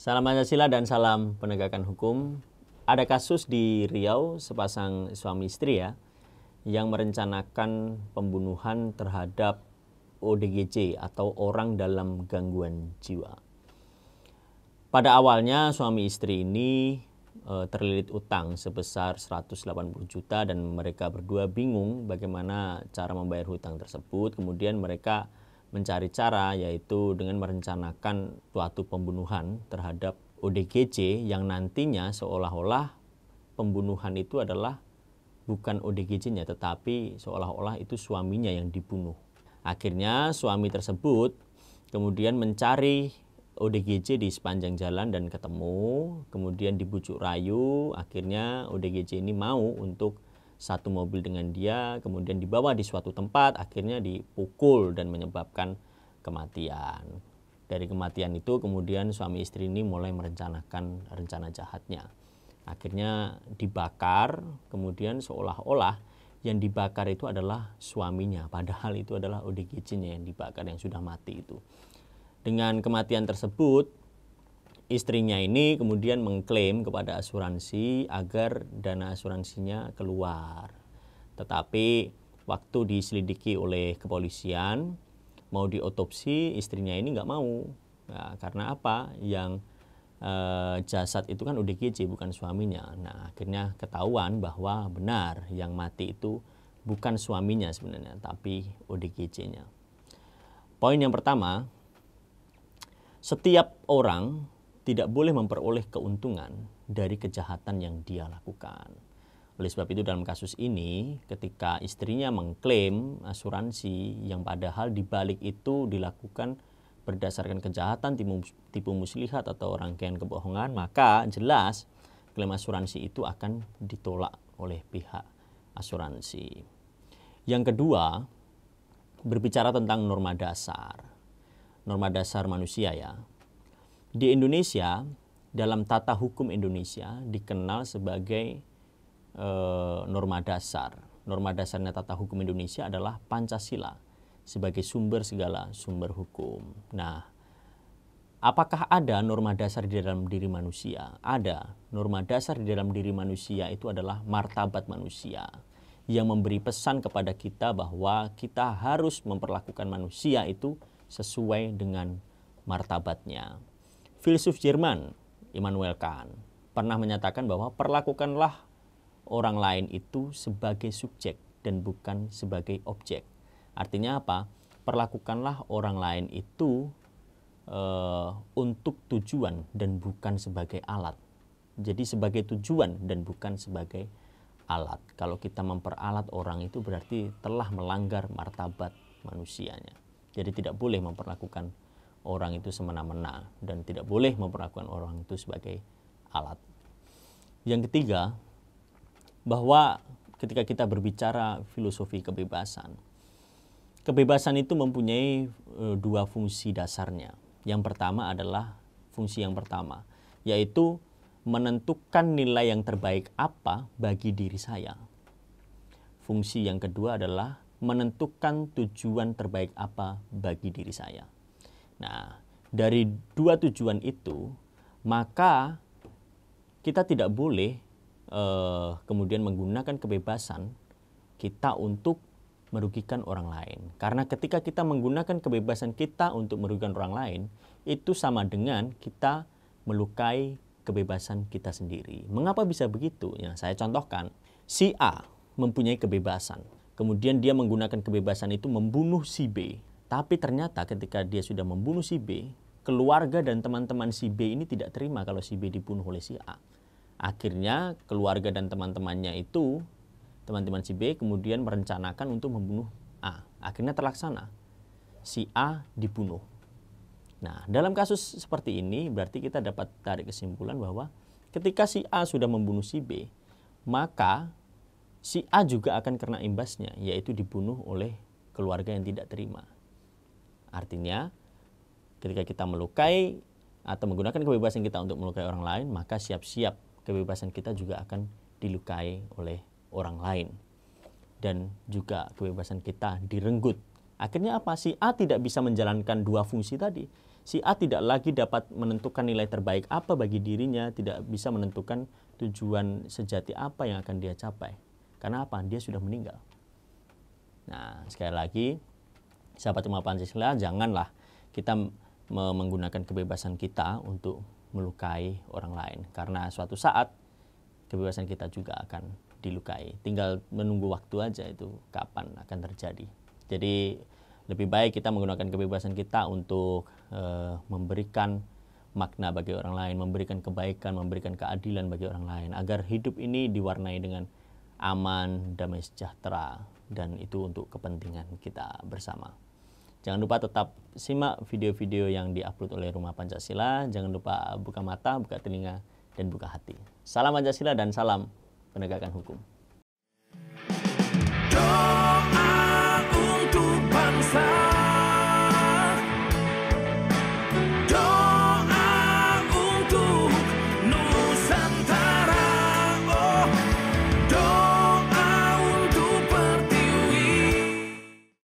Salam Pancasila dan salam penegakan hukum. Ada kasus di Riau, sepasang suami istri ya, yang merencanakan pembunuhan terhadap ODGJ atau orang dalam gangguan jiwa. Pada awalnya suami istri ini terlilit utang sebesar 180 juta dan mereka berdua bingung bagaimana cara membayar hutang tersebut. Kemudian mereka mencari cara, yaitu dengan merencanakan suatu pembunuhan terhadap ODGJ yang nantinya seolah-olah pembunuhan itu adalah bukan ODGJ-nya tetapi seolah-olah itu suaminya yang dibunuh. Akhirnya suami tersebut kemudian mencari ODGJ di sepanjang jalan dan ketemu, kemudian dibujuk rayu, akhirnya ODGJ ini mau untuk satu mobil dengan dia, kemudian dibawa di suatu tempat, akhirnya dipukul dan menyebabkan kematian. Dari kematian itu kemudian suami istri ini mulai merencanakan rencana jahatnya. Akhirnya dibakar, kemudian seolah-olah yang dibakar itu adalah suaminya, padahal itu adalah ODGJ-nya yang dibakar, yang sudah mati itu. Dengan kematian tersebut, istrinya ini kemudian mengklaim kepada asuransi agar dana asuransinya keluar. Tetapi waktu diselidiki oleh kepolisian, mau diotopsi, istrinya ini nggak mau. Nah, karena apa? Yang jasad itu kan ODGJ bukan suaminya. Nah, akhirnya ketahuan bahwa benar yang mati itu bukan suaminya sebenarnya, tapi ODGJ-nya. Poin yang pertama, setiap orang tidak boleh memperoleh keuntungan dari kejahatan yang dia lakukan. Oleh sebab itu dalam kasus ini, ketika istrinya mengklaim asuransi yang padahal dibalik itu dilakukan berdasarkan kejahatan, tipu muslihat atau rangkaian kebohongan, maka jelas klaim asuransi itu akan ditolak oleh pihak asuransi. Yang kedua, berbicara tentang norma dasar. Norma dasar manusia ya. Di Indonesia, dalam tata hukum Indonesia dikenal sebagai norma dasar. Norma dasarnya tata hukum Indonesia adalah Pancasila sebagai sumber segala sumber hukum. Nah, apakah ada norma dasar di dalam diri manusia? Ada. Norma dasar di dalam diri manusia itu adalah martabat manusia yang memberi pesan kepada kita bahwa kita harus memperlakukan manusia itu sesuai dengan martabatnya. Filsuf Jerman Immanuel Kant pernah menyatakan bahwa perlakukanlah orang lain itu sebagai subjek dan bukan sebagai objek. Artinya apa? Perlakukanlah orang lain itu untuk tujuan dan bukan sebagai alat. Jadi sebagai tujuan dan bukan sebagai alat. Kalau kita memperalat orang itu berarti telah melanggar martabat manusianya. Jadi tidak boleh memperlakukan orang itu semena-mena dan tidak boleh memperlakukan orang itu sebagai alat. Yang ketiga, bahwa ketika kita berbicara filosofi kebebasan, kebebasan itu mempunyai dua fungsi dasarnya. Yang pertama adalah fungsi yang pertama, yaitu menentukan nilai yang terbaik apa bagi diri saya. Fungsi yang kedua adalah menentukan tujuan terbaik apa bagi diri saya. Nah, dari dua tujuan itu, maka kita tidak boleh kemudian menggunakan kebebasan kita untuk merugikan orang lain. Karena ketika kita menggunakan kebebasan kita untuk merugikan orang lain, itu sama dengan kita melukai kebebasan kita sendiri. Mengapa bisa begitu? Ya, saya contohkan, si A mempunyai kebebasan. Kemudian dia menggunakan kebebasan itu membunuh si B. Tapi ternyata ketika dia sudah membunuh si B, keluarga dan teman-teman si B ini tidak terima kalau si B dibunuh oleh si A. Akhirnya keluarga dan teman-temannya itu, teman-teman si B kemudian merencanakan untuk membunuh A. Akhirnya terlaksana. Si A dibunuh. Nah, dalam kasus seperti ini berarti kita dapat tarik kesimpulan bahwa ketika si A sudah membunuh si B, maka si A juga akan kena imbasnya, yaitu dibunuh oleh keluarga yang tidak terima. Artinya, ketika kita melukai atau menggunakan kebebasan kita untuk melukai orang lain, maka siap-siap kebebasan kita juga akan dilukai oleh orang lain. Dan juga kebebasan kita direnggut. Akhirnya apa? Si A tidak bisa menjalankan dua fungsi tadi. Si A tidak lagi dapat menentukan nilai terbaik apa bagi dirinya, tidak bisa menentukan tujuan sejati apa yang akan dia capai. Karena apa? Dia sudah meninggal. Nah, sekali lagi, sahabat Umat Pancasila, janganlah kita menggunakan kebebasan kita untuk melukai orang lain. Karena suatu saat kebebasan kita juga akan dilukai. Tinggal menunggu waktu aja itu kapan akan terjadi. Jadi lebih baik kita menggunakan kebebasan kita untuk memberikan makna bagi orang lain, memberikan kebaikan, memberikan keadilan bagi orang lain, agar hidup ini diwarnai dengan aman, damai sejahtera, dan itu untuk kepentingan kita bersama. Jangan lupa tetap simak video-video yang diupload oleh Rumah Pancasila. Jangan lupa buka mata, buka telinga, dan buka hati. Salam Pancasila dan salam penegakan hukum.